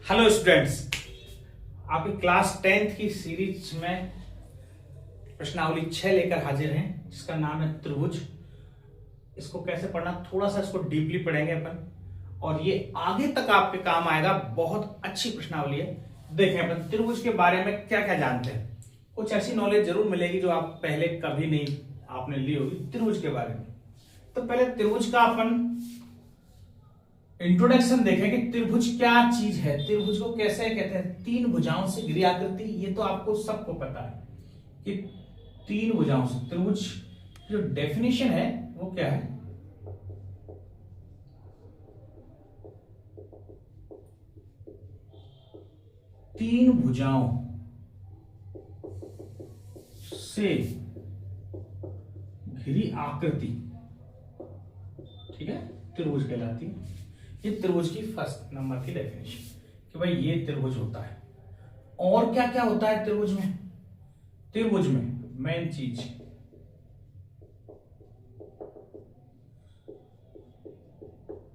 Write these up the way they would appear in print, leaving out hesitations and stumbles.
Hello students, आपकी class 10th की series में प्रश्नावली 6 लेकर हाजिर हैं, जिसका नाम है त्रिभुज। इसको कैसे पढ़ना, थोड़ा सा इसको डीपली पढ़ेंगे अपन, और ये आगे तक आपके काम आएगा। बहुत अच्छी प्रश्नावली है। देखें अपन त्रिभुज के बारे में क्या क्या जानते हैं। कुछ ऐसी नॉलेज जरूर मिलेगी जो आप पहले कभी नहीं आपने ली होगी त्रिभुज के बारे में। तो पहले त्रिभुज का अपन इंट्रोडक्शन देखें कि त्रिभुज क्या चीज है, त्रिभुज को कैसे कहते हैं। तीन भुजाओं से घिरी आकृति, ये तो आपको सबको पता है कि तीन भुजाओं से त्रिभुज जो डेफिनेशन है वो क्या है। तीन भुजाओं से घिरी आकृति, ठीक है, त्रिभुज कहलाती है। ये त्रिभुज की फर्स्ट नंबर की डेफिनेशन कि भाई ये त्रिभुज होता है। और क्या क्या होता है त्रिभुज में? त्रिभुज में मेन चीज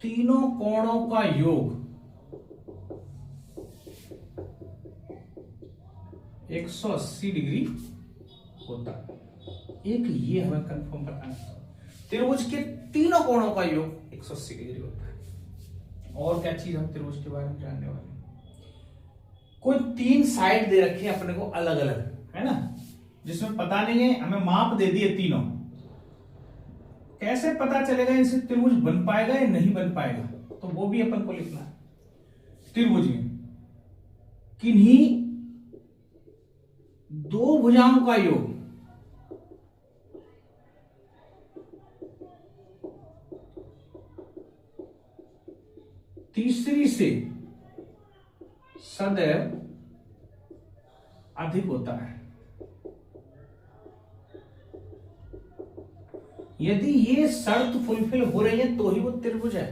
तीनों कोणों का योग 180 डिग्री होता है। एक ये हमें कंफर्म करना है, त्रिभुज के तीनों कोणों का योग 180 डिग्री होता है। और क्या चीज हम त्रिभुज के बारे में जानने वाले हैं? कोई तीन साइड दे रखे हैं अपने को अलग अलग, है ना, जिसमें पता नहीं है, हमें माप दे दिए तीनों। कैसे पता चलेगा इनसे त्रिभुज बन पाएगा या नहीं बन पाएगा? तो वो भी अपन को लिखना है। त्रिभुज में किन्हीं दो भुजाओं का योग तीसरी से सदैव अधिक होता है। यदि ये शर्त फुलफिल हो रही है तो ही वो त्रिभुज है।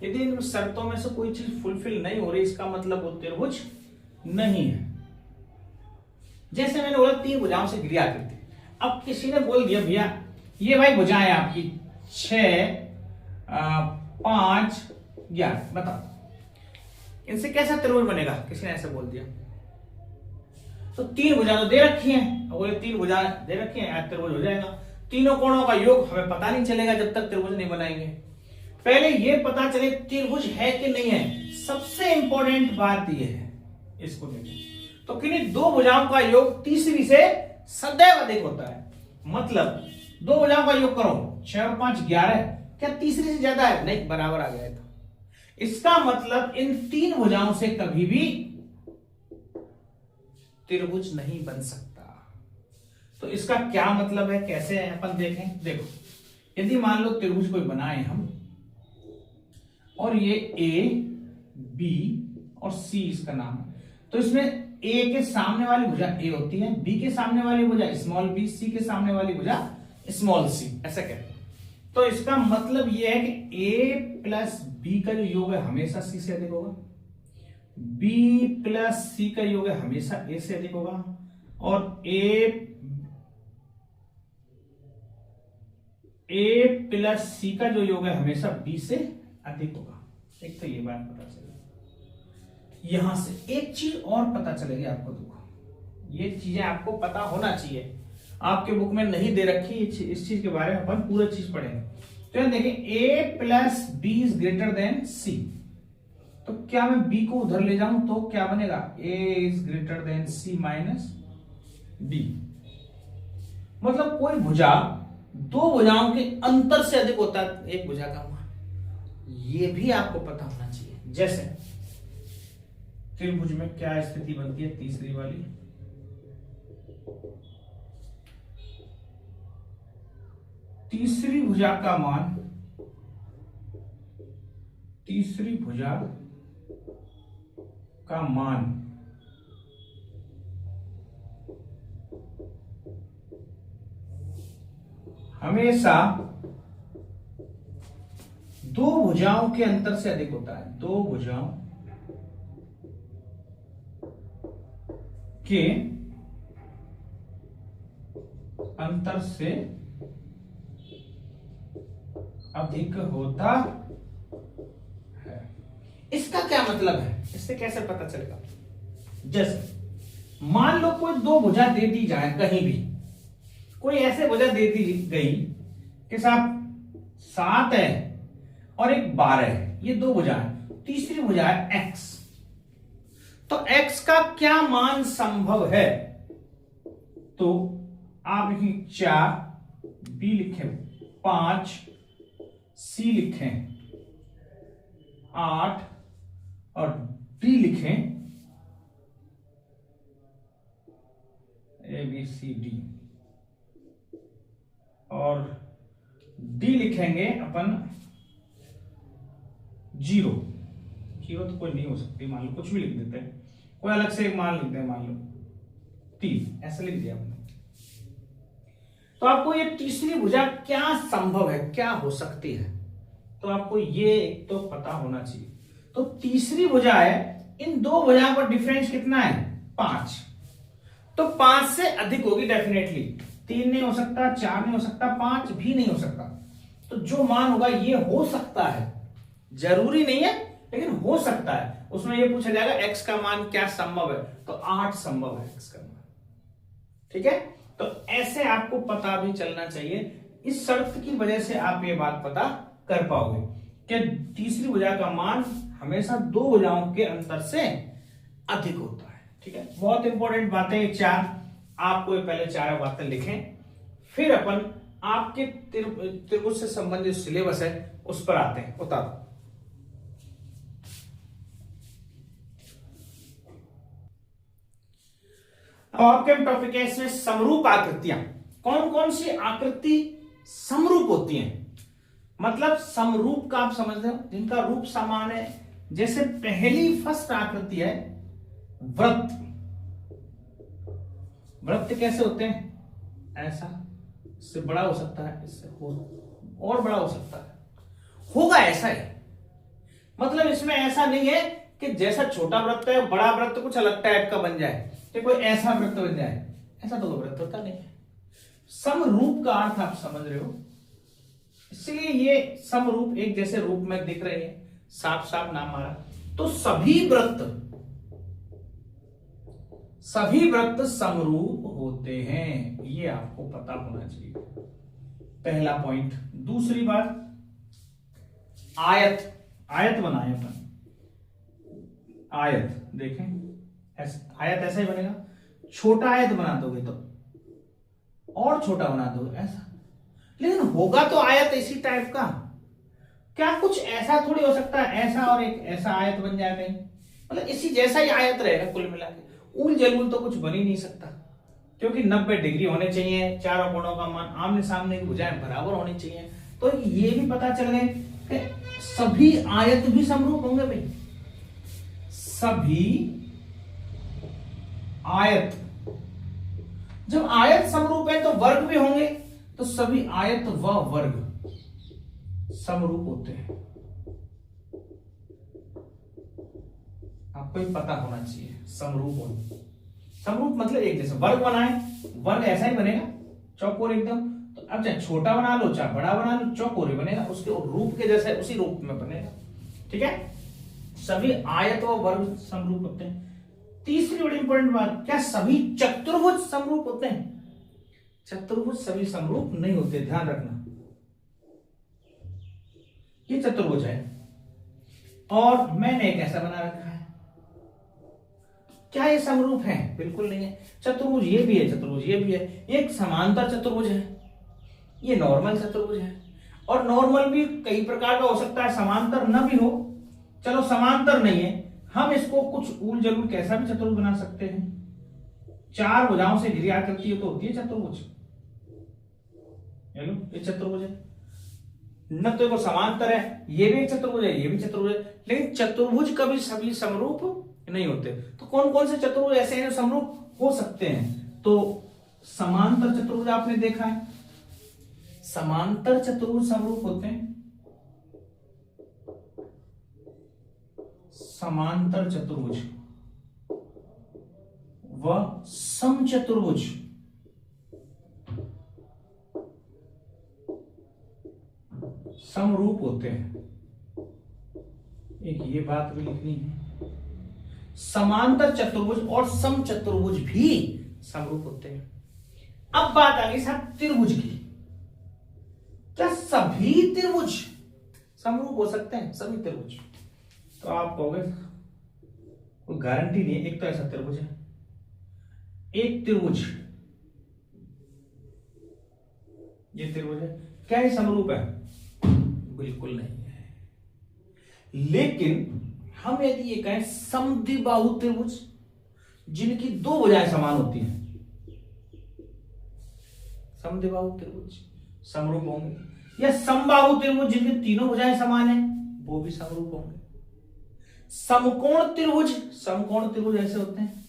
यदि इन शर्तों में से कोई चीज फुलफिल नहीं हो रही, इसका मतलब वो त्रिभुज नहीं है। जैसे मैंने बोला तीन भुजाओं से घिरी आकृति। अब किसी ने बोल दिया भैया ये भाई भुजाएं आपकी 6, 5, 11, बताओ इनसे कैसा त्रिभुज बनेगा? किसी ने ऐसे बोल दिया। तो तीन भुजा तो दे रखी हैं, बोले तीन भुजा दे रखी हैं, त्रिभुज हो जाएगा। तीनों कोणों का योग हमें पता नहीं चलेगा जब तक त्रिभुज नहीं बनाएंगे। पहले ये पता चले त्रिभुज है कि नहीं है। सबसे इंपॉर्टेंट बात यह है, इसको देखें तो किन्हीं दो भुजाओं का योग तीसरी से सदैव अधिक होता है। मतलब दो भुजाओं का योग करो, 6 और 5 11, क्या तीसरी से ज्यादा है? नहीं, बराबर आ गया। इसका मतलब इन तीन भुजाओं से कभी भी त्रिभुज नहीं बन सकता। तो इसका क्या मतलब है, कैसे है अपन देखें। देखो, यदि मान लो त्रिभुज कोई बनाए हम, और ये ए, बी और सी इसका नाम है, तो इसमें ए के सामने वाली भुजा ए होती है, बी के सामने वाली भुजा स्मॉल बी, सी के सामने वाली भुजा स्मॉल सी, ऐसा कहते हैं। तो इसका मतलब यह है कि ए प्लस बी का जो योग है हमेशा सी से अधिक होगा, बी प्लस सी का योग है हमेशा ए से अधिक होगा, और ए प्लस सी का जो योग है हमेशा बी से अधिक होगा। एक तो ये बात पता चलेगी। यहां से एक चीज और पता चलेगी आपको। देखो, ये चीजें आपको पता होना चाहिए, आपके बुक में नहीं दे रखी। इस चीज के बारे में अपन पूरा चीज पढ़ेंगे। तो देखिए a plus B is greater than C, तो क्या मैं b को उधर ले जाऊं तो क्या बनेगा? a is greater then c minus b। मतलब कोई भुजा दो भुजाओं के अंतर से अधिक होता है एक भुजा का मान, ये भी आपको पता होना चाहिए। जैसे त्रिभुज में क्या स्थिति बनती है, तीसरी वाली, तीसरी भुजा का मान, तीसरी भुजा का मान हमेशा दो भुजाओं के अंतर से अधिक होता है। दो भुजाओं के अंतर से अधिक होता है। इसका क्या मतलब है, इससे कैसे पता चलेगा? जैसे मान लो कोई दो भुजा दे दी जाए, कहीं भी कोई ऐसे भुजा दे दी गई कि साहब 7 है और एक 12 है, ये दो भुजा है, तीसरी भुजा है x, तो x का क्या मान संभव है? तो आप लिखें 4, b लिखें 5, c लिखें 8 और d लिखें ABCD और d लिखेंगे अपन 0 तो कोई नहीं हो सकती, मान लो कुछ भी लिख देते हैं, कोई अलग से एक मान लिखते हैं, मान लो 3, ऐसे लिख दिया आपने। तो आपको ये तीसरी भुजा क्या संभव है, क्या हो सकती है, तो आपको ये एक तो पता होना चाहिए। तो तीसरी भुजा है, इन दो भुजाओं का डिफरेंस कितना है? 5, तो 5 से अधिक होगी डेफिनेटली, 3 नहीं हो सकता, 4 नहीं हो सकता, 5 भी नहीं हो सकता। तो जो मान होगा ये हो सकता है, जरूरी नहीं है लेकिन हो सकता है। उसमें ये पूछा जाएगा x का मान क्या संभव है, तो 8 संभव है x का मान। ठीक है, तो ऐसे आपको पता भी चलना चाहिए, इस शर्त की वजह से आप ये बात पता कर पाओगे कि तीसरी भुजा का मान हमेशा दो भुजाओं के अंतर से अधिक होता है। ठीक है, बहुत इंपॉर्टेंट बातें ये 4, आपको ये पहले 4 बातें लिखें, फिर अपन आपके त्रिभुज से संबंधित सिलेबस है उस पर आते हैं, उतारो। अब आपके टॉपिक है इसमें समरूप आकृतियां। कौन कौन सी आकृति समरूप होती हैं? मतलब समरूप का आप समझते हो, जिनका रूप समान है। जैसे पहली फर्स्ट आकृति है वृत्त। वृत्त कैसे होते हैं? ऐसा, इससे बड़ा हो सकता है, इससे और बड़ा हो सकता है, होगा ऐसा ही। मतलब इसमें ऐसा नहीं है कि जैसा छोटा वृत्त है बड़ा वृत्त कुछ अलग टाइप का बन जाए, कि कोई ऐसा वृत्त बन जाए, ऐसा तो वृत्त होता नहीं है। समरूप का अर्थ आप समझ रहे हो, इसलिए ये समरूप एक जैसे रूप में दिख रहे हैं, साफ साफ नाम मारा। तो सभी वृत्त समरूप होते हैं, ये आपको पता होना चाहिए, पहला पॉइंट। दूसरी बात, आयत बनाए अपन, आयत देखें, आयत ऐसा ही बनेगा। छोटा आयत बना दोगे तो और छोटा बना दोगे ऐसा, लेकिन होगा तो आयत इसी टाइप का। क्या कुछ ऐसा थोड़ी हो सकता है ऐसा और एक ऐसा आयत बन जाए कहीं? मतलब इसी जैसा ही आयत रहेगा कुल मिला के। उल जलूल तो कुछ बन ही नहीं सकता, क्योंकि 90 डिग्री होने चाहिए, चारों कोणों का मान आमने सामने की भुजाएं बराबर होनी चाहिए। तो ये भी पता चल गए कि सभी आयत भी समरूप होंगे भाई। सभी आयत, जब आयत समरूप है तो वर्ग भी होंगे, तो सभी आयत व वर्ग समरूप होते हैं। आपको ही पता होना चाहिए समरूप होने। समरूप मतलब एक जैसे वर्ग बनाए, वर्ग ऐसा ही बनेगा चौकोर एकदम। तो अब चाहे छोटा बना लो चाहे बड़ा बना लो, चौकोर ही बनेगा, उसके रूप के जैसे उसी रूप में बनेगा। ठीक है, सभी आयत व वर्ग समरूप होते हैं। तीसरी बड़ी इंपॉर्टेंट बात, क्या सभी चतुर्भुज समरूप होते हैं? चतुर्भुज सभी समरूप नहीं होते, ध्यान रखना। ये चतुर्भुज है और मैंने एक ऐसा बना रखा है, क्या ये समरूप है? बिल्कुल नहीं है। चतुर्भुज ये भी है, चतुर्भुज ये भी है। एक समांतर चतुर्भुज है, ये नॉर्मल चतुर्भुज है। और नॉर्मल भी कई प्रकार का हो सकता है, समांतर न भी हो। चलो समांतर नहीं है, हम इसको कुछ उल जलूल कैसा भी चतुर्भुज बना सकते हैं। 4 भुजाओं से घिरी आकृति तो होती है चतुर्भुज। हेलो, ये चतुर्भुज है न, तो वो समांतर है, ये भी एक चतुर्भुज है, ये भी चतुर्भुज है। लेकिन चतुर्भुज कभी सभी समरूप नहीं होते। तो कौन कौन से चतुर्भुज ऐसे हैं जो समरूप हो सकते हैं? तो समांतर चतुर्भुज आपने देखा है, समांतर चतुर्भुज समरूप होते हैं। समांतर चतुर्भुज व समचतुर्भुज समरूप होते हैं। एक ये बात भी लिखनी है, समांतर चतुर्भुज और सम चतुर्भुज भी समरूप होते हैं। अब बात आ गई साहब त्रिभुज की। क्या सभी त्रिभुज समरूप हो सकते हैं? सभी त्रिभुज? तो आप कहोगे कोई गारंटी नहीं है। एक तो ऐसा त्रिभुज है, एक त्रिभुज, ये त्रिभुज है, क्या ये समरूप है? बिल्कुल नहीं है। लेकिन हम यदि ये कहें समद्विबाहु त्रिभुज जिनकी दो भुजाएं समान होती हैं, समद्विबाहु त्रिभुज समरूप होंगे। या समबाहु त्रिभुज जिनकी तीनों भुजाएं समान हैं, वो भी समरूप होंगे। समकोण त्रिभुज, समकोण त्रिभुज ऐसे होते हैं।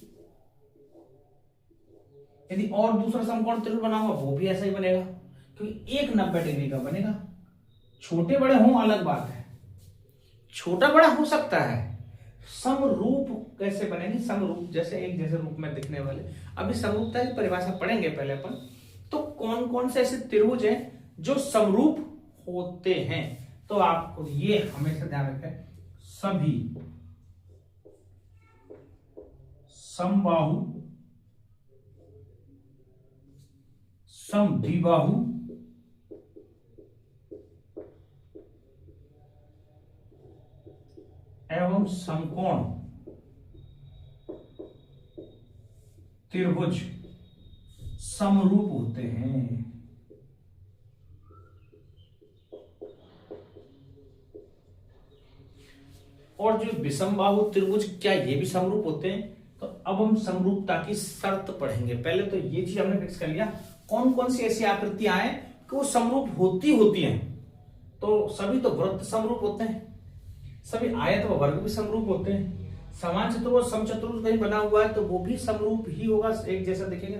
यदि और दूसरा समकोण त्रिभुज बना हुआ वो भी ऐसा ही बनेगा, क्योंकि एक 90 डिग्री का बनेगा। छोटे बड़े हों अलग बात है, छोटा बड़ा हो सकता है। समरूप कैसे बनेगी? समरूप जैसे एक जैसे रूप में दिखने वाले। अभी समरूपता की परिभाषा पढ़ेंगे पहले अपन। तो कौन कौन से ऐसे त्रिभुज हैं जो समरूप होते हैं? तो आपको ये हमेशा ध्यान रखें, सभी समबाहु, समद्विबाहु एवं समकोण त्रिभुज समरूप होते हैं। और जो विषमबाहु त्रिभुज, क्या ये भी समरूप होते हैं? तो अब हम समरूपता की शर्त पढ़ेंगे। पहले तो ये चीज हमने फिक्स कर लिया कौन कौन सी ऐसी आकृतियां हैं कि वो समरूप होती हैं। तो सभी तो वृत्त समरूप होते हैं, सभी आयत व वर्ग भी समरूप होते हैं। समान चतुर्भुज समचतुर्भुज कहीं बना हुआ है तो वो भी समरूप ही होगा, एक जैसा दिखेगा।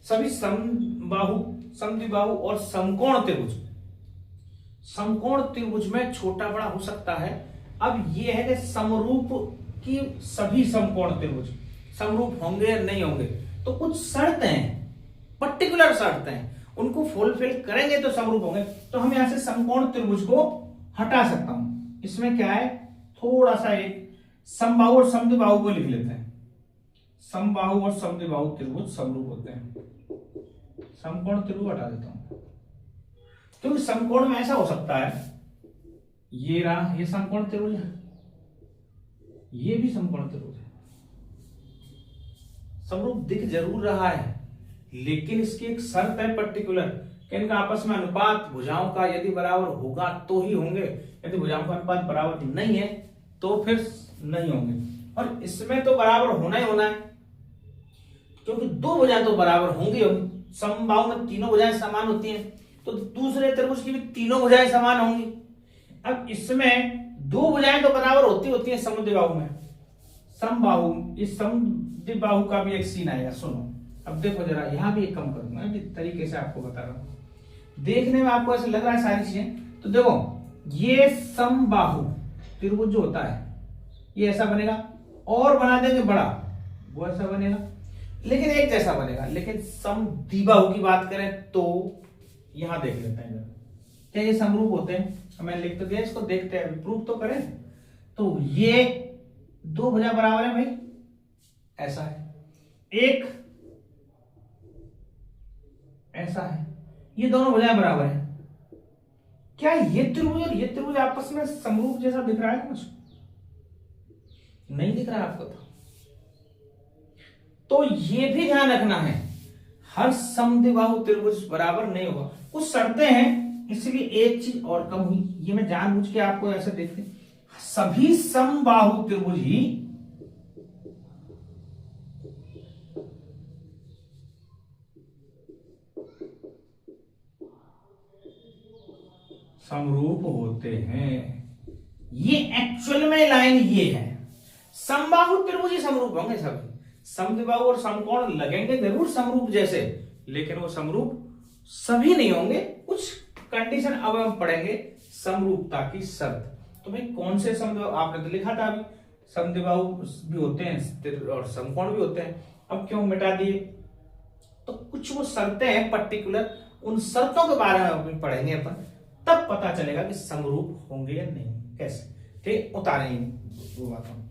सभी समबाहु, समद्विबाहु और समकोण त्रिभुज, समकोण त्रिभुज में छोटा बड़ा हो सकता है। अब ये है कि समरूप की सभी समकोण त्रिभुज समरूप होंगे या नहीं होंगे, तो कुछ शर्त हैं, पर्टिकुलर शर्त हैं, उनको फुलफिल करेंगे तो समरूप होंगे। तो हम यहां से समकोण त्रिभुज को हटा सकता हूं। इसमें क्या है, थोड़ा सा एक समबाहु और समद्विबाहु को लिख लेते हैं। समबाहु और समद्विबाहु त्रिभुज समरूप होते हैं। समकोण त्रिभुज हटा देता हूं, क्योंकि समकोण में ऐसा हो सकता है, ये रहा, ये समकोण त्रिभुज है, ये भी समकोण त्रिभुज है, समरूप दिख जरूर रहा है, लेकिन इसकी एक शर्त है पर्टिकुलर कि इनका आपस में अनुपात भुजाओं का यदि बराबर होगा तो ही होंगे, यदि भुजाओं का अनुपात बराबर नहीं है तो फिर नहीं होंगे। और इसमें तो बराबर होना ही होना है, क्योंकि दो भुजाएं तो बराबर होंगी। समबाहु में तीनों भुजाएं समान होती हैं, तो दूसरे त्रिभुज की भी तीनों भुजाएं समान होंगी। अब इसमें दो भुजाएं तो बराबर होती हैं समद्विबाहु में। समबाहु, इस समद्विबाहु का भी एक सीन आएगा, सुनो। अब देखो जरा, यहां भी एक कम करूंगा, इस तरीके से आपको बता रहा हूं, देखने में आपको ऐसा लग रहा है सारी चीजें। तो देखो, ये समबाहु त्रिभुज जो होता है ये ऐसा बनेगा, और बना देंगे बड़ा, वो ऐसा बनेगा, लेकिन एक जैसा बनेगा। लेकिन समद्विबाहु की बात करें तो यहां देख लेते हैं क्या ये समरूप होते हैं। मैं लिख तो दिया, इसको देखते हैं, प्रूफ तो करें। तो ये दो भुजा बराबर है भाई, ऐसा है, एक ऐसा है, ये दोनों भुजाएं बराबर है। क्या ये त्रिभुज और ये त्रिभुज आपस में समरूप जैसा दिख रहा है? कुछ नहीं दिख रहा है आपको? तो ये भी ध्यान रखना है, हर समद्विबाहु त्रिभुज बराबर नहीं होगा, कुछ शर्तें हैं। इसलिए एक चीज और कम हुई, ये मैं जानबूझ के आपको ऐसे देखते, सभी समबाहु त्रिभुज ही समरूप होते हैं। ये एक्चुअल में लाइन ये है, समबाहु त्रिभुज ही समरूप होंगे सभी। समद्विबाहु और समकोण लगेंगे जरूर समरूप जैसे, लेकिन वो समरूप सभी नहीं होंगे। कुछ कंडीशन अब हम पढ़ेंगे समरूपता की शर्त। तो भाई कौन से समद्विबाहु, आपने तो लिखा था अभी, समद्विबाहु भी होते हैं और समकोण भी होते हैं, अब क्यों मिटा दिए? तो कुछ वो शर्तें हैं पर्टिकुलर, उन शर्तों के बारे में पढ़ेंगे अपन, तब पता चलेगा कि समरूप होंगे या नहीं। कैसे? ठीक, उतारें वो बात हम।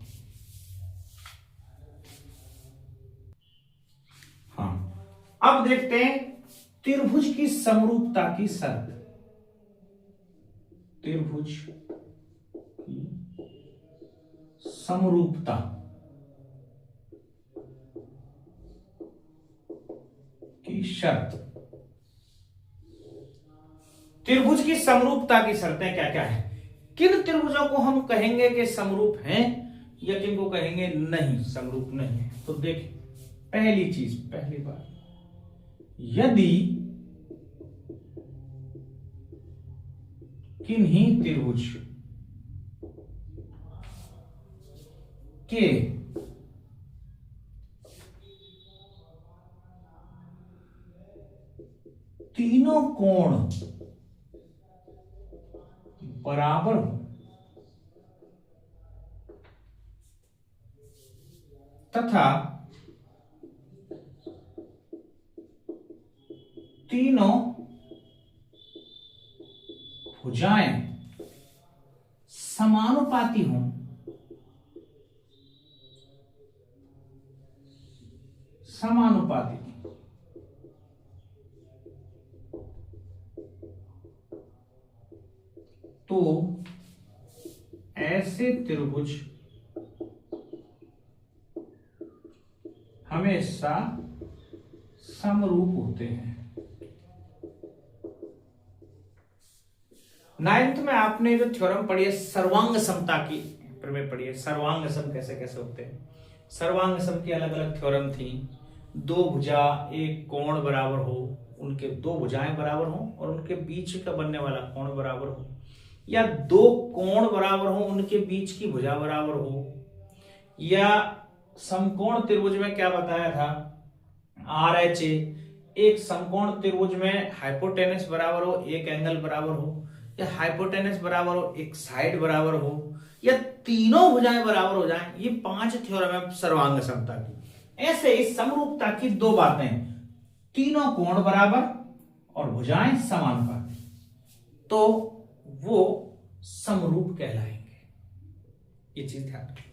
हाँ, अब देखते हैं त्रिभुज की समरूपता की शर्त। त्रिभुज की समरूपता की शर्त। त्रिभुज की समरूपता की शर्तें क्या क्या है? किन त्रिभुजों को हम कहेंगे कि समरूप हैं या किन को कहेंगे नहीं समरूप नहीं है? तो देखिए, पहली चीज, पहली बात, यदि किन्हीं त्रिभुज के तीनों कोण बराबर हो तथा तीनों भुजाएं समानुपाती हों, समानुपाती, तो ऐसे त्रिभुज हमेशा समरूप होते हैं। 9th में आपने जो थ्योरम पढ़ी है सर्वांग समता की, प्रमेय पढ़ी है, सर्वांग सम कैसे कैसे होते हैं। सर्वांग सम की अलग अलग थ्योरम थी। दो भुजा एक कोण बराबर हो, उनके दो भुजाएं बराबर हो और उनके बीच का बनने वाला कोण बराबर हो, या दो कोण बराबर हो उनके बीच की भुजा बराबर हो, या समकोण त्रिभुज में क्या बताया था, RHA, एक समकोण त्रिभुज में हाइपोटेनस बराबर हो, एक एंगल बराबर हो, या हाइपोटेनस बराबर हो, एक साइड बराबर हो, या तीनों भुजाएं बराबर हो जाएं। ये 5 थ्योरम है सर्वांग समता की। ऐसे इस समरूपता की 2 बातें, तीनों कोण बराबर और भुजाएं समानुपाती, तो वो समरूप कहलाएंगे। ये चीज ध्यान रखें।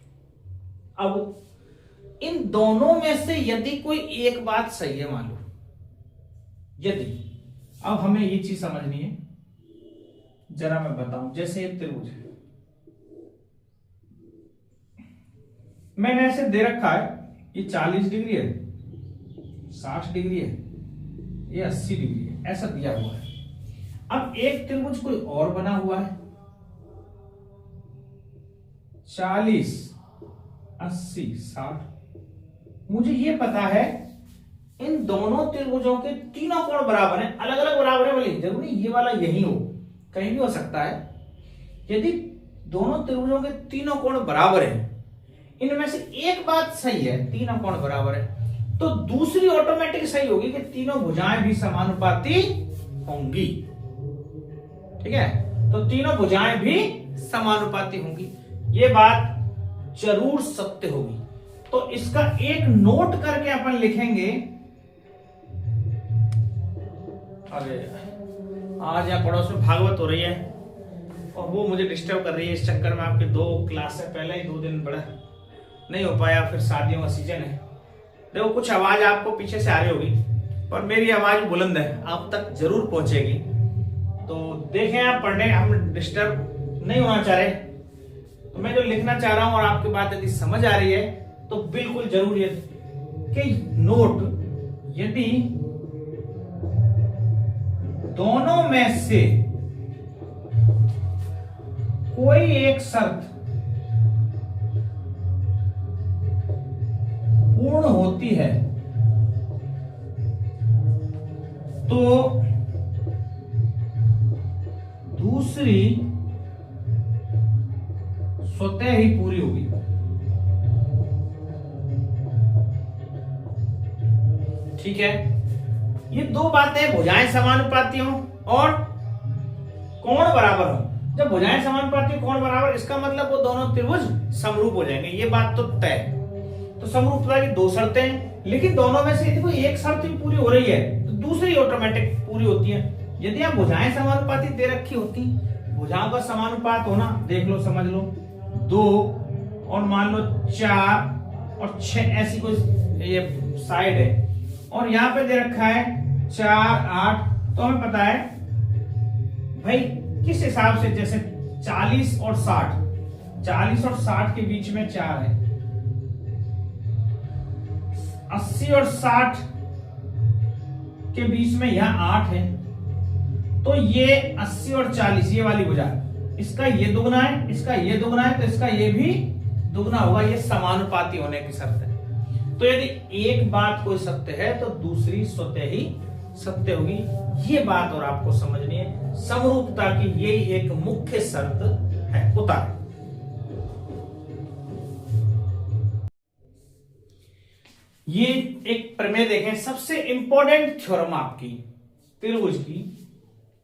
अब इन दोनों में से यदि कोई एक बात सही है, मान लो यदि, अब हमें ये चीज समझनी है, जरा मैं बताऊं। जैसे एक त्रिभुज है, मैंने ऐसे दे रखा है, ये 40 डिग्री है, 60 डिग्री है, ये 80 डिग्री है, ऐसा दिया हुआ है। अब एक त्रिभुज कोई और बना हुआ है, 40, 80, 60। मुझे ये पता है इन दोनों त्रिभुजों के तीनों कोण बराबर हैं, अलग अलग बराबर है, बोले जरूरी ये वाला यही हो, कहीं भी हो सकता है। यदि दोनों त्रिभुजों के तीनों कोण बराबर हैं, इनमें से एक बात सही है, तीनों कोण बराबर है, तो दूसरी ऑटोमेटिक सही होगी कि तीनों भुजाएं भी समानुपाती होंगी। ठीक है, तो तीनों भुजाएं भी समानुपाती होंगी, ये बात जरूर सत्य होगी। तो इसका एक नोट करके अपन लिखेंगे। अरे आज यहाँ पड़ोस में भागवत हो रही है और वो मुझे डिस्टर्ब कर रही है, इस चक्कर में आपके 2 क्लास से पहले ही 2 दिन बड़ा नहीं हो पाया, फिर शादियों का सीजन है। देखो कुछ आवाज आपको पीछे से आ रही होगी, पर मेरी आवाज बुलंद है, आप तक जरूर पहुंचेगी। तो देखें आप पढ़ने, हम डिस्टर्ब नहीं होना चाह रहे, तो मैं जो लिखना चाह रहा हूं और आपकी बात यदि समझ आ रही है तो बिल्कुल जरूर है कि नोट, यदि दोनों में से कोई एक शर्त पूर्ण होती है तो दूसरी स्वतः ही पूरी होगी। ठीक है, ये 2 बातें, भुजाएं समानुपाती हो और कोण बराबर हो। जब भुजाएं समानुपाती कोण बराबर, इसका मतलब वो दोनों त्रिभुज समरूप हो जाएंगे, ये बात तो तय। तो समरूपता की 2 शर्तें हैं, लेकिन दोनों में से यदि कोई एक शर्त भी पूरी हो रही है तो दूसरी ऑटोमेटिक पूरी होती है। यदि आप भुजाएं समानुपाती दे रखी होती, भुजाओं का समानुपात होना देख लो, समझ लो, 2 और मान लो 4 और 6 ऐसी कोई ये साइड है, और यहां पे दे रखा है 4 8। तो हमें पता है भाई किस हिसाब से, जैसे 40 और 60 के बीच में 4 है, 80 और 60 के बीच में यहां 8 है। तो ये 80 और 40 ये वाली भुजा, इसका ये दुगना है, इसका ये दुगना है, तो इसका ये भी दुगना होगा। ये समानुपाती होने की शर्त है। तो यदि एक बात कोई सत्य है तो दूसरी स्वतः ही सत्य होगी। ये बात और आपको समझनी है, समरूपता की यही एक मुख्य शर्त है। उतार ये एक प्रमेय देखें, सबसे इंपॉर्टेंट थ्योरम आपकी त्रिभुज की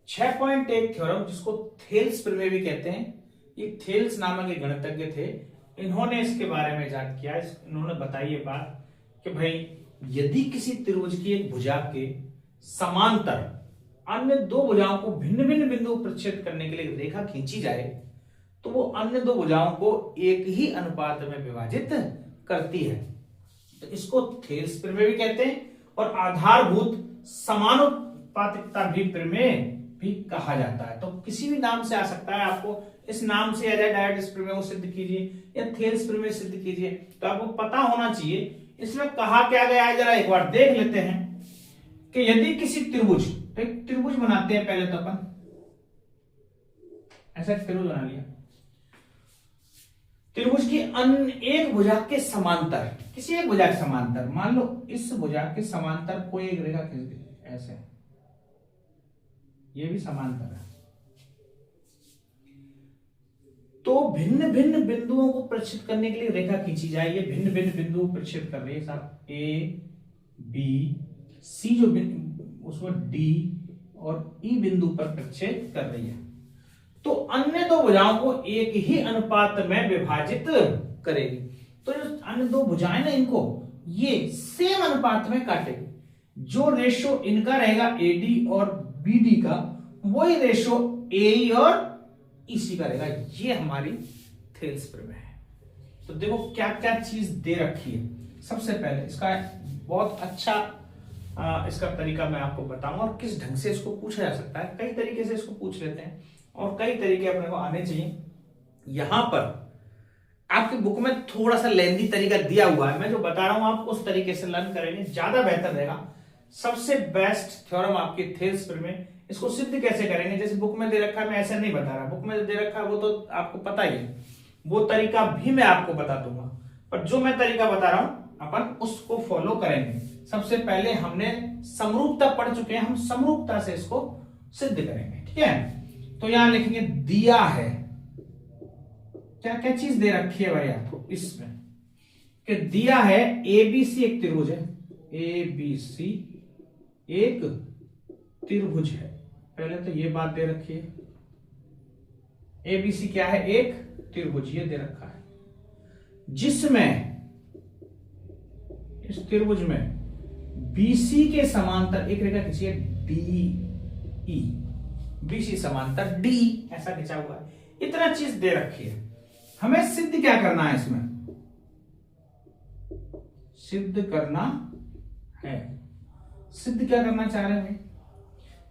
6.1 थ्योरम, जिसको थेल्स प्रमेय भी कहते हैं। ये थेल्स नामक एक गणितज्ञ थे, इन्होंने इसके बारे में जांच किया। इन्होंने बताई ये बात कि भाई यदि किसी त्रिभुज की एक भुजा के समांतर अन्य दो भुजाओं को भिन्न भिन्न बिंदु प्रतिच्छेद करने के लिए रेखा खींची जाए, तो वो अन्य दो भुजाओं को एक ही अनुपात में विभाजित करती है। तो इसको थेल्स प्रमेय भी कहते हैं, और आधारभूत समानुपातिकता भी प्रमेय भी कहा जाता है। तो किसी भी नाम से आ सकता है, आपको इस नाम से आ जाए डायरेक्ट इस प्रमेय को सिद्ध कीजिए या थेल्स प्रमेय सिद्ध कीजिए, तो आपको पता होना चाहिए इसमें कहा क्या गया है। जरा एक बार देख लेते हैं कि यदि किसी त्रिभुज, तो एक त्रिभुज बनाते हैं पहले, तो अपन ऐसा त्रिभुज बना लिया। त्रिभुज की अन्य एक भुजा के समांतर, किसी एक भुजा के समांतर, मान लो इस भुजा के समांतर कोई एक रेखा खींच दी ऐसे, ये भी समांतर है। तो भिन्न भिन्न बिंदुओं को प्रतिच्छेद करने के लिए रेखा खींची जाए। ये भिन्न भिन्न बिंदु प्रतिच्छेद कर रही है साहब, ए बी सी, जो उसमें डी और ई बिंदु पर प्रतिच्छेद कर रही है। तो अन्य दो भुजाओं को एक ही अनुपात में विभाजित करेगी। तो जो अन्य दो भुजाएं ना, इनको ये सेम अनुपात में काटेगी। जो रेशो इनका रहेगा एडी और बीडी का, वही रेशो एई और ईसी का रहेगा। ये हमारी थेल्स प्रमेय है। तो देखो क्या क्या चीज दे रखी है। सबसे पहले इसका बहुत अच्छा इसका तरीका मैं आपको बताऊंगा, और किस ढंग से इसको पूछा जा सकता है। कई तरीके से इसको पूछ लेते हैं, और कई तरीके अपने को आने चाहिए। यहां पर आपकी बुक में थोड़ा सा लेंदी तरीका दिया हुआ है, मैं जो बता रहा हूं आप उस तरीके से लर्न करेंगे, ज्यादा बेहतर रहेगा। सबसे बेस्ट थ्योरम आपकी थेल्स प्रमेय। इसको सिद्ध कैसे करेंगे, जैसे बुक में दे रखा है, मैं ऐसे नहीं बता रहा, बुक में दे रखा है वो तो आपको पता ही है, वो तरीका भी मैं आपको बता दूंगा, पर जो मैं तरीका बता रहा हूं अपन उसको फॉलो करेंगे। सबसे पहले हमने समरूपता पढ़ चुके हैं, हम समरूपता से इसको सिद्ध करेंगे, ठीक है। तो यहां लिखेंगे दिया है, क्या क्या चीज दे रखी है भाई आपको इसमें, कि दिया है एबीसी एक त्रिभुज है, एबीसी एक त्रिभुज है। पहले तो ये बात दे रखी है, एबीसी क्या है, एक त्रिभुज, ये दे रखा है, जिसमें इस त्रिभुज में बीसी के समांतर एक रेखा खींची है डीई, बीसी समांतर डी ऐसा खींचा हुआ है। इतना चीज दे रखी है। हमें सिद्ध क्या करना है, इसमें सिद्ध करना है। सिद्ध क्या करना चाह रहे हैं,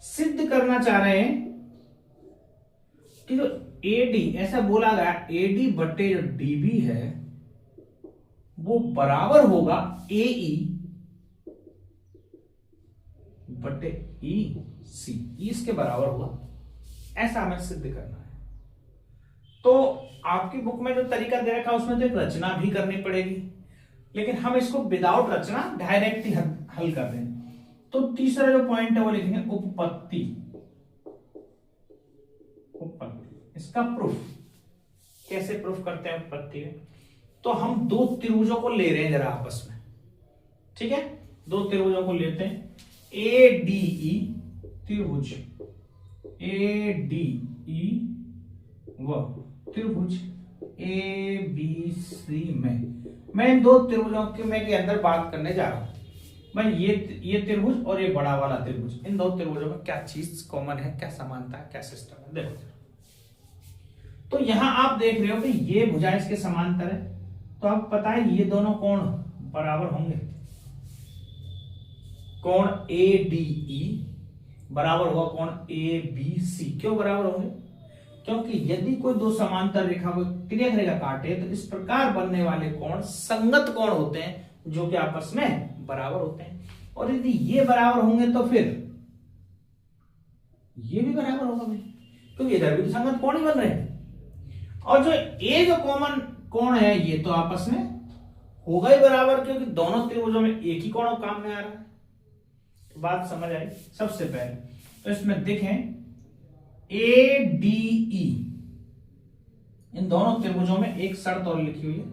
सिद्ध करना चाह रहे हैं कि जो एडी ऐसा बोला गया, एडी बटे जो डीबी है वो बराबर होगा एई बटे ई सी, इसके बराबर होगा, ऐसा हमें सिद्ध करना है। तो आपकी बुक में जो तरीका दे रखा है उसमें तो एक रचना भी करनी पड़ेगी, लेकिन हम इसको विदाउट रचना डायरेक्ट ही हल कर दें। तो तीसरा जो पॉइंट है वो लिखेंगे उपपत्ति। उपपत्ति, इसका प्रूफ कैसे प्रूफ करते हैं उपपत्ति में, तो हम दो त्रिभुजों को ले रहे हैं जरा आपस में, ठीक है। दो त्रिभुजों को लेते हैं, एडीई त्रिभुज, एडीई व त्रिभुज एबीसी में मैं इन दो त्रिभुजों के अंदर बात करने जा रहा हूं। मैं ये त्रिभुज और ये बड़ा वाला त्रिभुज, इन दो त्रिभुजों में क्या चीज कॉमन है, क्या समानता है, क्या सिस्टम है, देखो। तो यहां आप देख रहे हो कि ये भुजा इसके समांतर है, तो आप पता है ये दोनों कोण बराबर होंगे। कोण ADE बराबर हुआ कोण ABC। क्यों बराबर होंगे? क्योंकि यदि कोई दो समांतर रेखा को क्रिया करेगा काटे, तो इस प्रकार बनने वाले कोण संगत कोण होते हैं जो कि आपस में बराबर होते हैं। और यदि ये बराबर होंगे तो फिर ये भी बराबर होगा भाई, क्योंकि इधर भी तो संगत कोण ही बन रहे हैं। और जो कॉमन कोण है ये तो आपस में होगा ही बराबर, क्योंकि दोनों त्रिभुजों में एक ही कोण काम में आ रहा है। तो बात समझ आई। सबसे पहले तो इसमें देखें ADE, इन दोनों त्रिभुजों में एक शर्त और लिखी हुई है,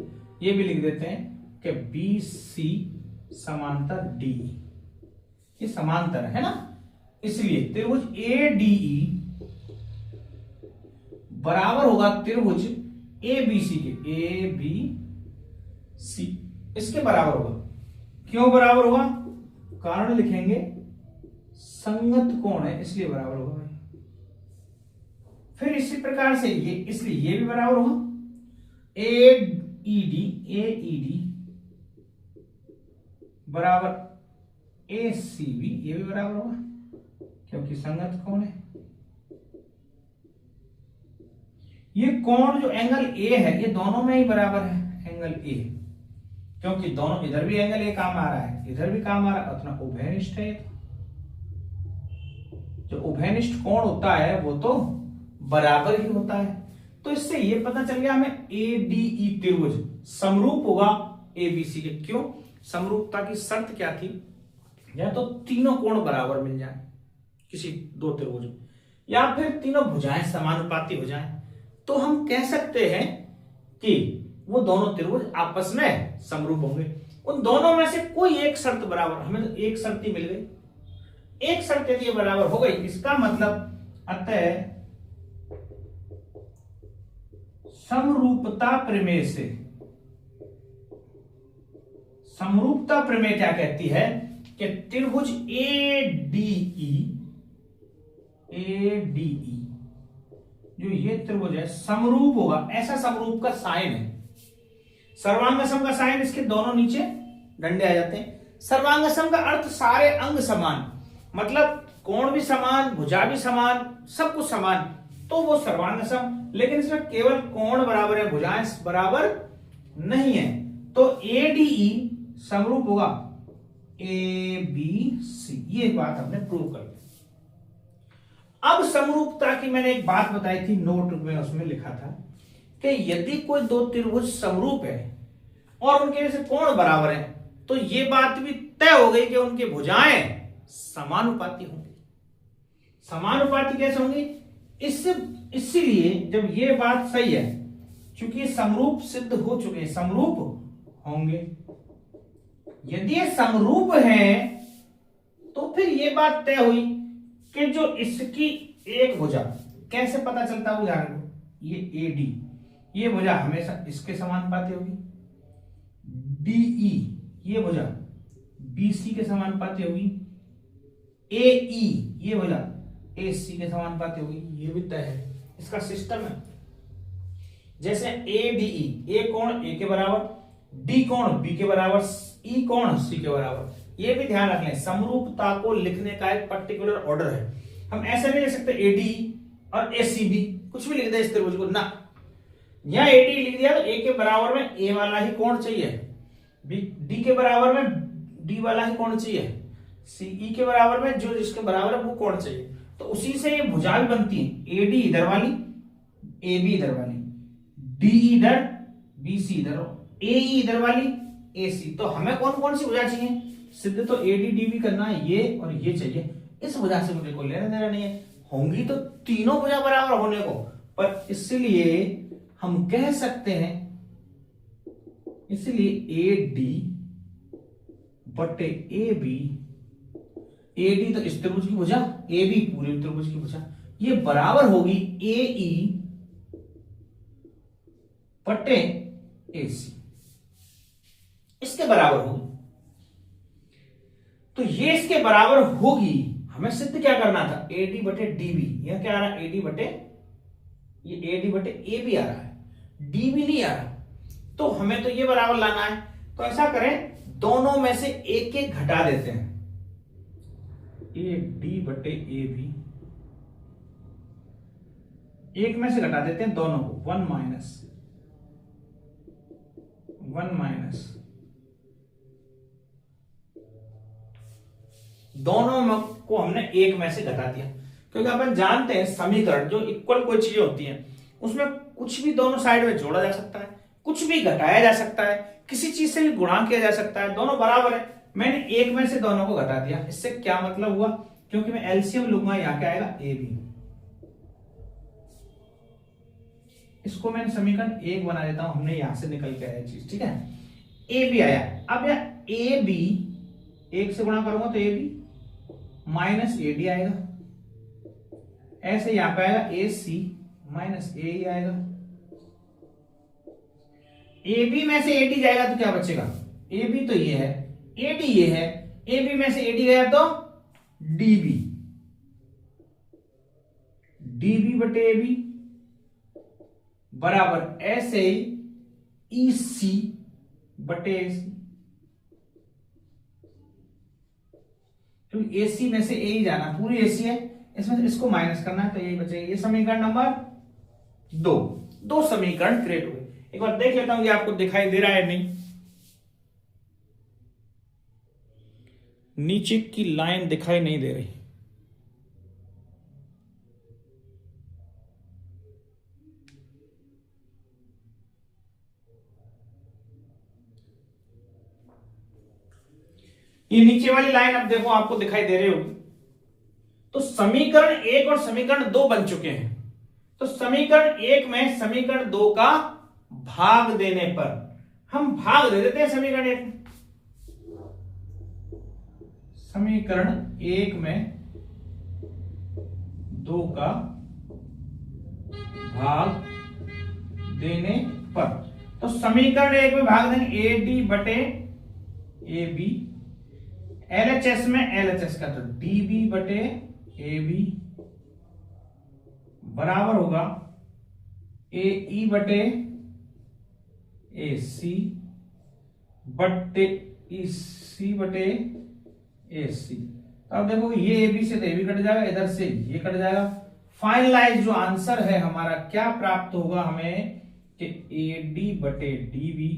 ये भी लिख देते हैं कि BC समांतर DE, ये समांतर है ना, इसलिए त्रिभुज ADE बराबर होगा त्रिभुज ABC के, ABC इसके बराबर होगा। क्यों बराबर होगा? कारण लिखेंगे, संगत कोण है इसलिए बराबर होगा। फिर इसी प्रकार से ये, इसलिए ये भी बराबर होगा। AED बराबर ACB, ये भी बराबर होगा क्योंकि संगत कोण है। ये कोण जो एंगल A है ये दोनों में ही बराबर है, एंगल A, क्योंकि दोनों, इधर भी एंगल A काम आ रहा है, इधर भी काम आ रहा है, उतना उभयनिष्ठ है। जो उभयनिष्ठ कोण होता है वो तो बराबर ही होता है। तो इससे ये पता चल गया हमें ADE त्रिभुज समरूप होगा ABC के। क्यों? समरूपता की शर्त क्या थी? या तो तीनों कोण बराबर मिल जाए किसी दो त्रिभुज, या फिर तीनों भुजाएं समानुपाती हो जाएं, तो हम कह सकते हैं कि वो दोनों त्रिभुज आपस में समरूप होंगे। उन दोनों में से कोई एक शर्त बराबर, हमें तो एक शर्त ही मिल गई। एक शर्त यदि बराबर हो गई, इसका मतलब अतः समरूपता प्रमेय से, समरूपता प्रमेय क्या कहती है कि त्रिभुज ADE जो ये त्रिभुज है समरूप होगा। ऐसा समरूप का साइन है, सर्वांगसम का साइन, इसके दोनों नीचे डंडे आ जाते हैं। सर्वांगसम का अर्थ सारे अंग समान, मतलब कोण भी समान, भुजा भी समान, सब कुछ समान, तो वो सर्वांगसम। लेकिन इसमें केवल कोण बराबर है, भुजाएं बराबर नहीं है। तो ADE समरूप होगा ABC, ये बात हमने प्रूव कर दी। अब समरूपता की मैंने एक बात बताई थी, नोट में उसमें लिखा था कि यदि कोई दो त्रिभुज समरूप है और उनके जैसे कोण बराबर है, तो ये बात भी तय हो गई कि उनकी भुजाएं समानुपाती होंगी। समानुपाती कैसे होंगी? इसीलिए जब ये बात सही है, क्योंकि समरूप सिद्ध हो चुके हैं, समरूप होंगे। यदि ये समरूप है तो फिर ये बात तय हुई कि जो इसकी एक भुजा, कैसे पता चलता है उदाहरण को, ये AD, ये भुजा हमेशा इसके समानुपाती होगी। DE, ये भुजा BC के समानुपाती होगी। AE, ये भुजा AC के समानुपाती होगी। ये भी तय है, इसका सिस्टम है। जैसे ADE, A कोण A के बराबर, D कोण B के बराबर, E कोण C के बराबर। ये भी ध्यान रख लें, समरूपता को लिखने का एक पर्टिकुलर ऑर्डर है। हम ऐसे नहीं लिख सकते ADE और ACB, कुछ भी लिख दे इस त्रिभुज को ना। यहां AD लिख दिया तो A के बराबर में A वाला ही कोण चाहिए, D के बराबर में D वाला ही कोण चाहिए, CE के बराबर में जो जिसके बराबर है वो कोण चाहिए। तो उसी से ये भुजा भी बनती है, AD इधर वाली, AB इधर वाली, DE इधर, BC इधर, AE इधर वाली, AC। तो हमें कौन कौन सी भुजा चाहिए? सिद्ध तो ADDB करना है, ये और ये चाहिए। इस भुजा से मुझे कोई लेना देना नहीं है, होंगी तो तीनों भुजा बराबर होने को, पर इसलिए हम कह सकते हैं, इसलिए AD बटे AB, AD तो इस त्रिभुज की भुजा, AB पूरे त्रिभुज की भुजा, ये बराबर होगी AE बटे AC, इसके बराबर होगी। तो ये इसके बराबर होगी, हमें सिद्ध क्या करना था? AD बटे DB, यह क्या आ रहा है? AD बटे ये ए डी बटे ए भी आ रहा है, डी भी नहीं आ रहा, तो हमें तो ये बराबर लाना है। तो ऐसा करें, दोनों में से एक एक घटा देते हैं, ए डी बटे ए बी, एक में से घटा देते हैं दोनों को, 1 माइनस दोनों को हमने एक में से घटा दिया, क्योंकि अपन जानते हैं समीकरण जो इक्वल कोई चीजें होती हैं उसमें कुछ भी दोनों साइड में जोड़ा जा सकता है, कुछ भी घटाया जा सकता है, किसी चीज से भी गुणा किया जा सकता है, दोनों बराबर है। मैंने एक में से दोनों को घटा दिया, इससे क्या मतलब हुआ, क्योंकि मैं एलसीएम लूंगा, यहां क्या आएगा ए बी, इसको मैंने समीकरण 1 बना देता हूं, हमने यहां से निकल के आया चीज, ठीक है, ए बी आया। अब यह ए बी एक से गुणा करूंगा तो A B minus A D आएगा, ऐसे यहां पे आएगा ए सी माइनस ए ही आएगा, ए बी में से ए डी जाएगा तो क्या बचेगा, ए बी तो ये है, ए डी ये है, ए बी में से ए डी गया तो डी बी, डी बी बटे ए बी बराबर ऐसे ई सी बटे ए सी, क्योंकि ए सी में से ए ही जाना, पूरी ए सी है, इसमें से इसको माइनस करना है, तो यही बचेगा। ये समीकरण नंबर 2 समीकरण क्रिएट हुए। एक बार देख लेता हूं ये आपको दिखाई दे रहा है नहीं, नीचे की लाइन दिखाई नहीं दे रही, ये नीचे वाली लाइन अब देखो आपको दिखाई दे रही होगी। तो समीकरण 1 और समीकरण 2 बन चुके हैं, तो समीकरण 1 में समीकरण 2 का भाग देने पर हम भाग दे देते हैं समीकरण 1 में, समीकरण 1 में 2 का भाग देने पर, तो समीकरण 1 में भाग देंगे ए डी बटे ए बी, एलएचएस में एलएचएस का तो डी बी बटे ए बी बराबर होगा ए ई बटे ए सी बटे ई सी बटे ए सी। अब देखो ये ए बी से तो ए बी कट जाएगा, इधर से ये कट जाएगा, फाइनलाइज जो आंसर है हमारा क्या प्राप्त होगा हमें कि ए डी बटे डी बी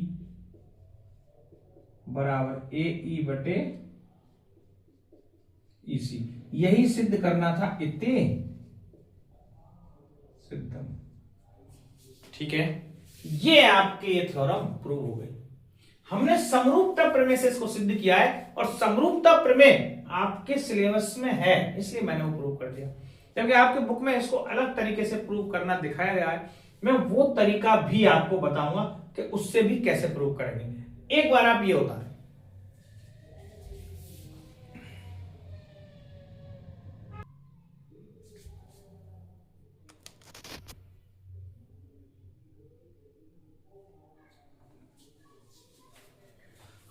बराबर ए ई बटे ई सी। यही सिद्ध करना था, इते सिद्धम, ठीक है। ये आपके ये थ्योरम प्रूव हो गई। हमने समरूपता प्रमेय से इसको सिद्ध किया है, और समरूपता प्रमेय आपके सिलेबस में है, इसलिए मैंने वो प्रूव कर दिया, क्योंकि आपके बुक में इसको अलग तरीके से प्रूव करना दिखाया गया है। मैं वो तरीका भी आपको बताऊंगा कि उससे भी कैसे प्रूव करेंगे। एक बार आप ये होता है,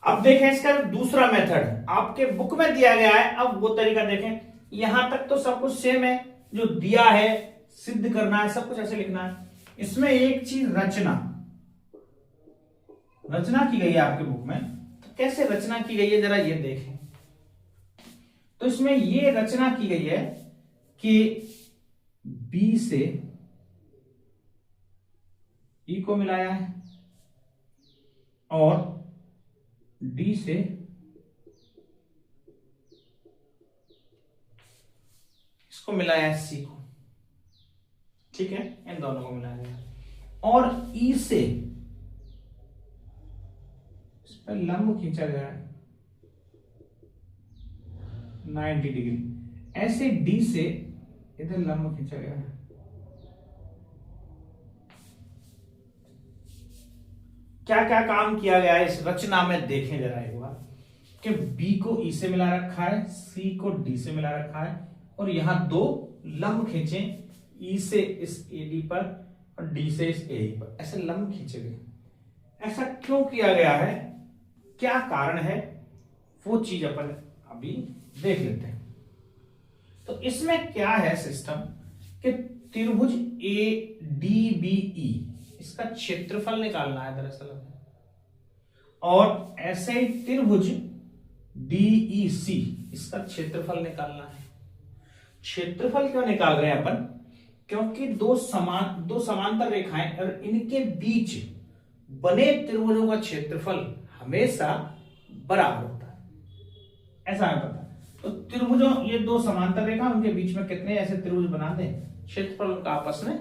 अब देखें इसका दूसरा मेथड आपके बुक में दिया गया है। अब वो तरीका देखें, यहां तक तो सब कुछ सेम है, जो दिया है सिद्ध करना है, सब कुछ ऐसे लिखना है। इसमें एक चीज रचना की गई है आपके बुक में, तो कैसे रचना की गई है जरा ये देखें। तो इसमें ये रचना की गई है कि बी से ई को मिलाया है और डी से इसको मिलाया है सी को, ठीक है, इन दोनों को मिलाया गया, और ई से इस पर लंब खींचा गया है 90 डिग्री, ऐसे डी से इधर लंब खींचा गया है। क्या क्या काम किया गया है इस रचना में देखें जरा एक बार, कि बी को ई से मिला रखा है, सी को डी से मिला रखा है, और यहां दो लंब खींचे, ई से इस ए डी पर और डी से इस ए पर, ऐसे लंब खींचे गए। ऐसा क्यों किया गया है, क्या कारण है, वो चीज अपन अभी देख लेते हैं। तो इसमें क्या है सिस्टम कि त्रिभुज ए डी बी ई, इसका क्षेत्रफल निकालना है दरअसल हमें। और ऐसे ही त्रिभुज डीई सी, इसका क्षेत्रफल निकालना है। क्षेत्रफल क्यों निकाल रहे हैं अपन? क्योंकि दो समांतर रेखाएं और इनके बीच बने त्रिभुजों का क्षेत्रफल हमेशा बराबर होता है, ऐसा हमें पता है। तो त्रिभुजों, ये दो समांतर रेखा, उनके बीच में कितने ऐसे त्रिभुज बनाते हैं, क्षेत्रफल उनका आपस में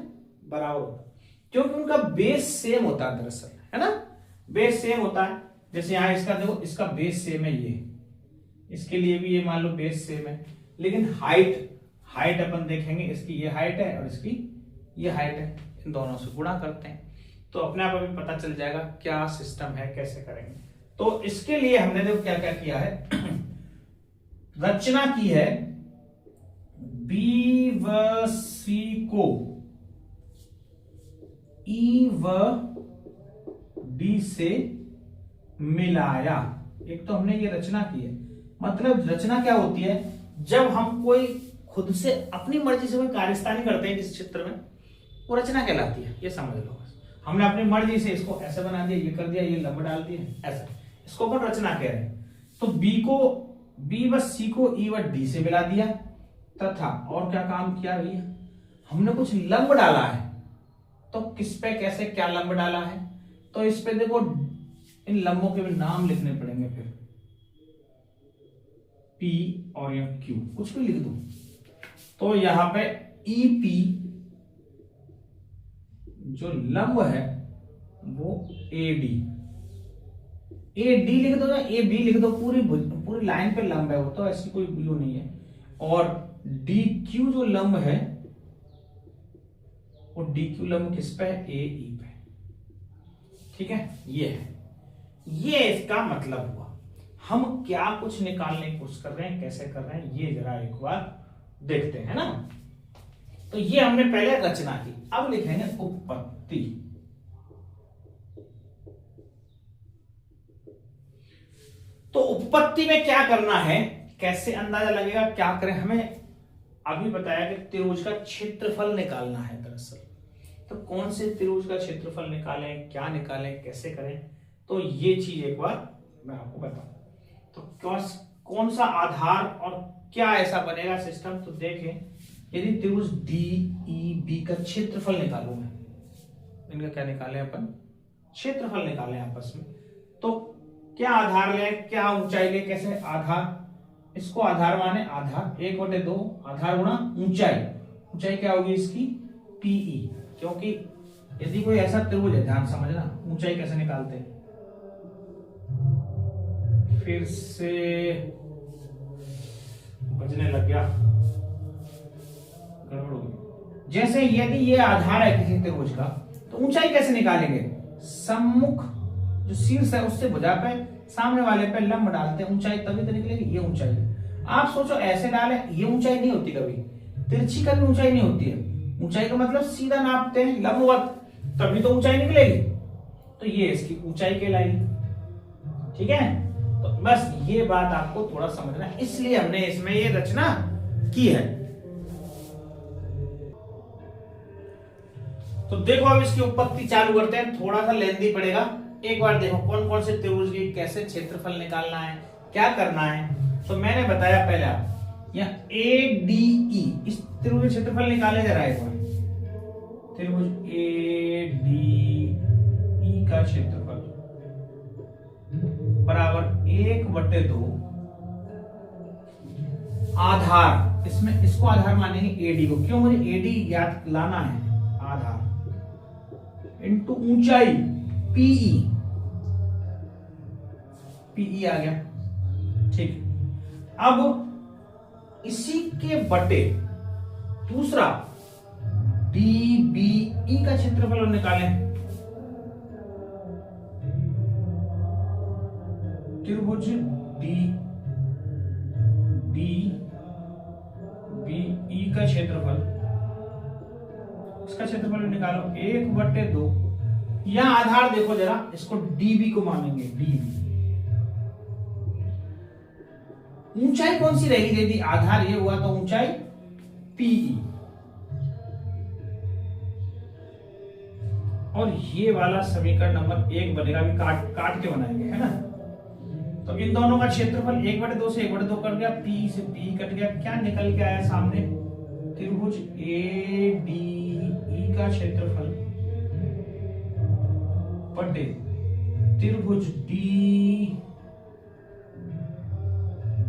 बराबर होता है, क्योंकि उनका बेस सेम होता है दरअसल, है ना, बेस सेम होता है। जैसे यहाँ इसका देखो, इसका बेस सेम है, ये इसके लिए भी ये मान लो बेस सेम है, लेकिन हाइट अपन देखेंगे, इसकी ये हाइट है और इसकी ये हाइट है, इन दोनों से गुणा करते हैं तो अपने आप अभी पता चल जाएगा क्या सिस्टम है, कैसे करेंगे। तो इसके लिए हमने देखो क्या क्या किया है, रचना की है बी व सी को ई व डी से मिलाया। एक तो हमने ये रचना की है, मतलब रचना क्या होती है, जब हम कोई खुद से अपनी मर्जी से कोई कार्यस्थानी करते हैं किसी क्षेत्र में, वो रचना कहलाती है, ये समझ लो। हमने अपनी मर्जी से इसको ऐसे बना दिया, ये कर दिया, ये लंब डाल दिया, ऐसा, इसको अपन रचना कह रहे हैं। तो बी व सी को ई व डी से मिला दिया, तथा और क्या काम किया भैया, हमने कुछ लंब डाला है। तो किस पे कैसे क्या लंब डाला है, तो इस पे देखो इन लंबों के भी नाम लिखने पड़ेंगे, फिर P और या Q कुछ भी लिख दो। तो यहां पे EP जो लंब है वो AD लिख दो या AB लिख दो, पूरी लाइन पे लंब है वो, तो ऐसी कोई व्यू नहीं है। और DQ जो लंब है वो DQ लंब किस पे है, AE पे, ठीक है। ये है, ये इसका मतलब हुआ। हम क्या कुछ निकालने की कोशिश कर रहे हैं, कैसे कर रहे हैं, ये जरा एक बार देखते हैं ना। तो ये हमने पहले रचना की, अब लिखेंगे उत्पत्ति। तो उत्पत्ति में क्या करना है, कैसे अंदाजा लगेगा, क्या करें, हमें अभी बताया कि त्रिभुज का क्षेत्रफल निकालना है दरअसल। तो कौन से त्रिभुज का क्षेत्रफल निकालें, क्या निकालें, कैसे करें, तो ये चीज एक बार मैं आपको बताऊं। तो कौन सा आधार और क्या ऐसा बनेगा सिस्टम, तो देखें, यदि त्रिभुज DEB का क्षेत्रफल निकालूं मैं, इनका क्या निकालें अपन, क्षेत्रफल निकालें आपस में, तो क्या आधार लें, क्या ऊंचाई लें, कैसे आधार, इसको आधार माने आधार 1/2 आधार गुणा ऊंचाई क्या होगी इसकी PE, क्योंकि यदि कोई ऐसा त्रिभुज है, ध्यान समझना, ऊंचाई कैसे निकालते हैं, फिर से बजने लग गया, गड़बड़ हो गई। जैसे यदि ये आधार है किसी त्रिभुज का, तो ऊंचाई कैसे निकालेंगे, सम्मुख जो शीर्ष है उससे भुजा पे सामने वाले पे लंब डालते हैं, ऊंचाई तभी तो निकलेगी, ये ऊंचाई। आप सोचो ऐसे डाले, ये ऊंचाई नहीं होती, कभी तिरछी कभी ऊंचाई नहीं होती है। ऊंचाई का मतलब सीधा नापते हैं लंबवत, तभी तो ऊंचाई निकलेगी। तो ये इसकी ऊंचाई कहलाएगी, ठीक है। तो बस ये बात आपको थोड़ा समझना, इसलिए हमने इसमें ये रचना की है। तो देखो अब इसकी उत्पत्ति चालू करते हैं, थोड़ा सा लेंथी पड़ेगा। एक बार देखो कौन कौन से त्रिभुज की कैसे क्षेत्रफल निकालना है, क्या करना है। तो मैंने बताया पहले आप यहाँ ADE, इस त्रिभुज क्षेत्रफल निकाले जा रहा है एक बार। त्रिभुज ADE का क्षेत्रफल बराबर 1/2 आधार, इसमें इसको आधार मानेंगे AD को, क्यों, मुझे AD याद लाना है, आधार इंटू ऊंचाई PE आ गया, ठीक। अब इसी के बटे दूसरा DBE का क्षेत्रफल निकालें। त्रिभुज DBE का क्षेत्रफल, इसका क्षेत्रफल निकालो 1/2। यहां आधार देखो जरा, इसको DB को मानेंगे, DB। ऊंचाई कौन सी रहेगी, यदि आधार ये हुआ तो ऊंचाई PE, और ये वाला समीकरण नंबर 1 बनेगा। अभी काट के बनाएंगे, है ना। तो इन दोनों का क्षेत्रफल 1/2 से 1/2 कट गया, पी से पी कट गया, क्या निकल के आया सामने? त्रिभुज ADE का क्षेत्रफल बटे त्रिभुज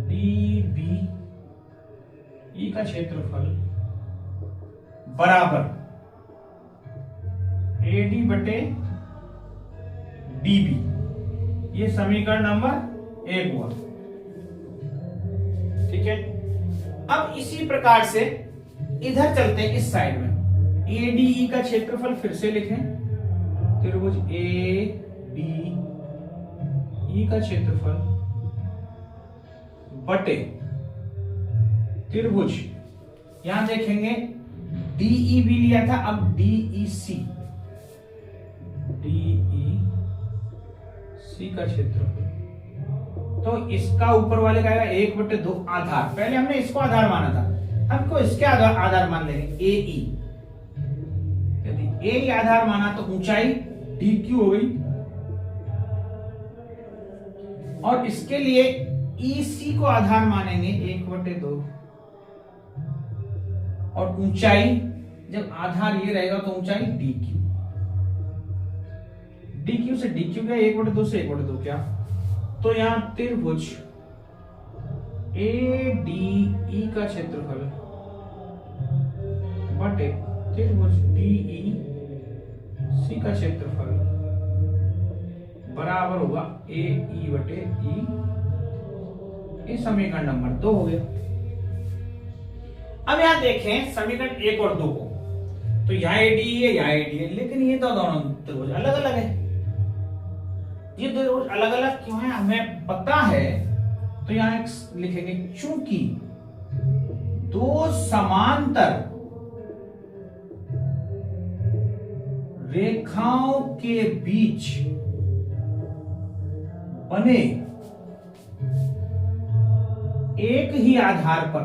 DBE का क्षेत्रफल बराबर AD बटे DB। ये समीकरण नंबर 1 हुआ। ठीक है, अब इसी प्रकार से इधर चलते हैं, इस साइड में ADE का क्षेत्रफल फिर से लिखें, त्रिभुज ADE का क्षेत्रफल बटे त्रिभुज, यहां देखेंगे DEB लिया था, अब DEC का क्षेत्रफल। तो इसका ऊपर वाले का आएगा 1/2 आधार। पहले हमने इसको आधार माना था, हमको इसके आधार मान लेंगे AE। यदि AE आधार माना तो ऊंचाई DQ हो गई, और इसके लिए EC को आधार मानेंगे 1/2, और ऊंचाई जब आधार ये रहेगा तो ऊंचाई DQ। DQ से DQ क्या, 1/2 से 1/2 क्या, तो यहां त्रिभुज ADE का क्षेत्रफल बटे त्रिभुज DEC का क्षेत्रफल बराबर होगा AE बटे E। ये समीकरण नंबर 2 हो गया। अब यहां देखें समीकरण 1 और 2 को, तो यहां ADE है, यहां ADE है, लेकिन ये तो दोनों त्रिभुज अलग अलग है। ये दो त्रिभुज अलग अलग क्यों है हमें पता है, तो यहां लिखेंगे चूंकि दो समांतर रेखाओं के बीच बने एक ही आधार पर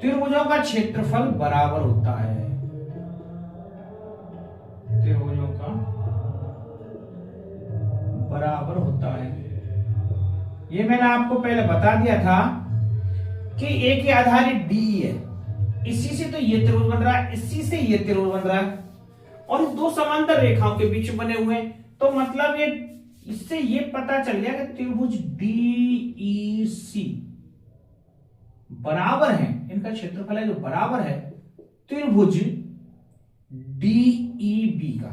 त्रिभुजों का क्षेत्रफल बराबर होता है। त्रिभुजों का बराबर होता है, ये मैंने आपको पहले बता दिया था कि एक ही आधार DE है, इसी से तो ये त्रिभुज बन रहा है, इसी से ये त्रिभुज बन रहा है, और दो समांतर रेखाओं के बीच बने हुए हैं। तो मतलब ये इससे ये पता चल गया कि त्रिभुज DEC बराबर है, इनका क्षेत्रफल है जो बराबर है त्रिभुज DEB का,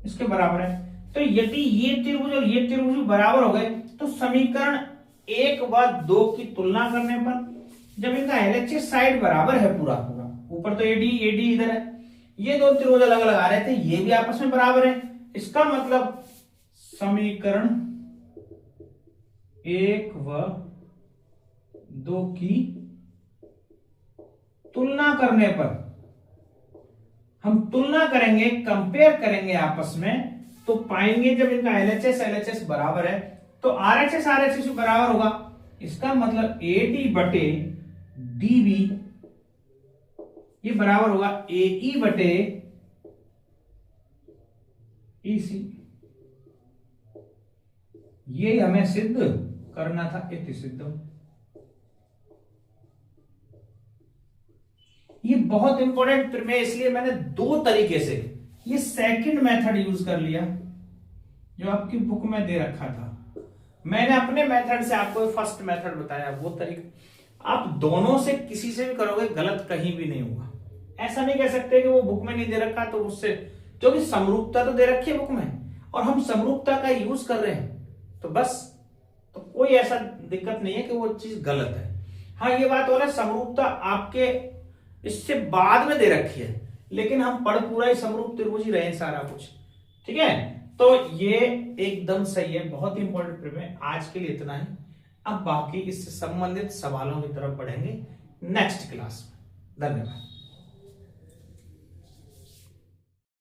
इसके बराबर है। तो यदि ये त्रिभुज और ये त्रिभुज बराबर हो गए तो समीकरण 1 व 2 की तुलना करने पर जब इनका LHS साइड बराबर है पूरा पूरा, ऊपर तो AD इधर है, ये दो त्रिभुज अलग अलग आ रहे थे, ये भी आपस में बराबर है, इसका मतलब समीकरण 1 व 2 की तुलना करने पर, हम तुलना करेंगे, कंपेयर करेंगे आपस में, तो पाएंगे जब इनका LHS बराबर है तो RHS बराबर होगा। इसका मतलब AD बटे DB ये बराबर होगा AE बटे EC। ये हमें सिद्ध करना था, इति सिद्धम। ये बहुत इंपॉर्टेंट प्रमेय, इसलिए मैंने दो तरीके से ये सेकंड मेथड यूज कर लिया जो आपकी बुक में दे रखा था। मैंने अपने मेथड से आपको फर्स्ट मेथड बताया, वो तरीका आप दोनों से किसी से भी करोगे गलत कहीं भी नहीं होगा। ऐसा नहीं कह सकते कि वो बुक में नहीं दे रखा तो उससे, क्योंकि समरूपता तो दे रखी है बुक में और हम समरूपता का यूज कर रहे हैं, तो बस तो कोई ऐसा दिक्कत नहीं है कि वो चीज गलत है। हाँ ये बात हो रहा है समरूपता आपके इससे बाद में दे रखी है, लेकिन हम पढ़ पूरा ही समरूप त्रिभुज ही रहे सारा कुछ, ठीक है। तो ये एकदम सही है, बहुत ही इंपॉर्टेंट प्रमेय। आज के लिए इतना ही, अब बाकी इससे संबंधित सवालों की तरफ बढ़ेंगे नेक्स्ट क्लास में। धन्यवाद।